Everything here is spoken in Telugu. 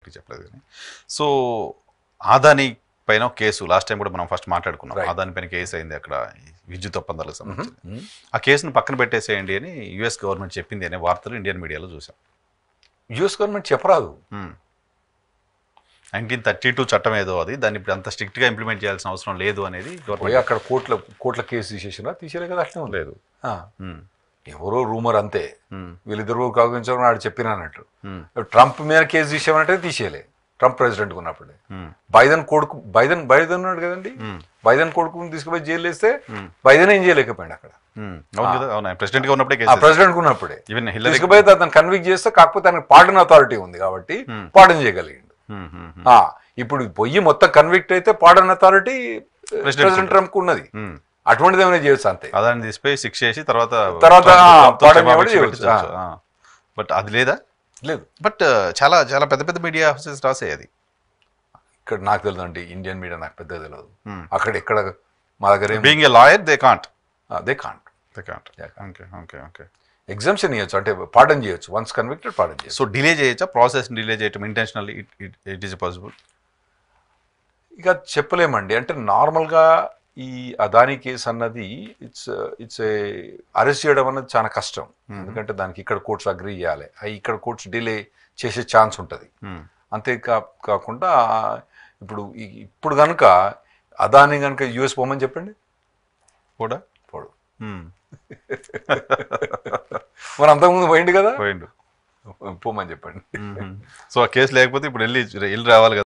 గట్టి చెప్పలేదు కానీ. సో ఆదాని పైన కేసు లాస్ట్ టైం కూడా మనం ఫస్ట్ మాట్లాడుకున్నాం. ఆదాని పైన కేసు అయింది అక్కడ విద్యుత్ ఒప్పందాలకు సంబంధించి. ఆ కేసును పక్కన పెట్టేసేయండి అని యుఎస్ గవర్నమెంట్ చెప్పింది అనే వార్తలు ఇండియన్ మీడియాలో చూసాం. యుఎస్ గవర్నమెంట్ చెప్పరాదు. 1932 చట్టం ఏదో అది, దాన్ని ఇప్పుడు అంత స్ట్రిక్ట్గా ఇంప్లిమెంట్ చేయాల్సిన అవసరం లేదు అనేది అక్కడ కోట్ల కేసు తీసేసినా తీసేలే కదా, అట్లే లేదు. ఎవరో రూమర్ అంతే, వీళ్ళిద్దరు కాగించారు ఆడు చెప్పినట్టు. ట్రంప్ మీద కేసు తీసేయమంటే తీసేయలే, ట్రంప్ ప్రెసిడెంట్ ఉన్నప్పుడే. బైడెన్ ఉన్నాడు కదండి, బైడెన్ కొడుకుని తీసుకుపోయి జైలు వేస్తే బైడెన్ ఏం చేయలేకపోయాడు అక్కడ. ప్రెసిడెంట్ ఉన్నప్పుడే తీసుకుపోయి అతను కన్విక్ట్ చేస్తే, కాకపోతే తనకి పార్డన్ అథారిటీ ఉంది కాబట్టి పార్డన్ చేయగలిగిండు. ఇప్పుడు పొయ్యి మొత్తం కన్విక్ట్ అయితే పార్డన్ అథారిటీ ప్రెసిడెంట్ ట్రంప్ కు ఉన్నది. అటువంటిది ఏమైనా చేయొచ్చు అంతే. అదాన్ని తీసిపోయి శిక్ష చేసి తర్వాత బట్ అది లేదా లేదు. బట్ చాలా చాలా పెద్ద పెద్ద మీడియా హౌసెస్ రాసాయి అది. ఇక్కడ నాకు తెలియదు అండి, ఇండియన్ మీడియా నాకు పెద్దగా తెలియదు. అక్కడ ఎక్కడ మా దగ్గర being a lawyer they can't exemption ఇవ్వచ్చు, అంటే పార్డన్ చేయొచ్చు. వన్స్ కన్విక్టెడ్ పార్డన్ చేయొచ్చు. సో డిలే చేయొచ్చా, ప్రాసెస్ డిలే చేయటం ఇంటెన్షనల్లీ ఇట్ ఈస్ పాసిబుల్? ఇక చెప్పలేమండి. అంటే నార్మల్గా ఈ అదానీ కేసు అన్నది ఇట్స్ ఏ అరెస్ట్ చేయడం అన్నది చాలా కష్టం. ఎందుకంటే దానికి ఇక్కడ కోర్ట్స్ అగ్రీ చేయాలి, ఇక్కడ కోర్ట్స్ డిలే చేసే ఛాన్స్ ఉంటుంది. అంతే కాకుండా ఇప్పుడు కనుక అదానీ కనుక యుఎస్ పోమని చెప్పండి, పోడు. మరి అంతకుముందు పోయిండు కదా, పోమని చెప్పండి. సో ఆ కేసు లేకపోతే ఇప్పుడు వెళ్ళి రావాలి కదా.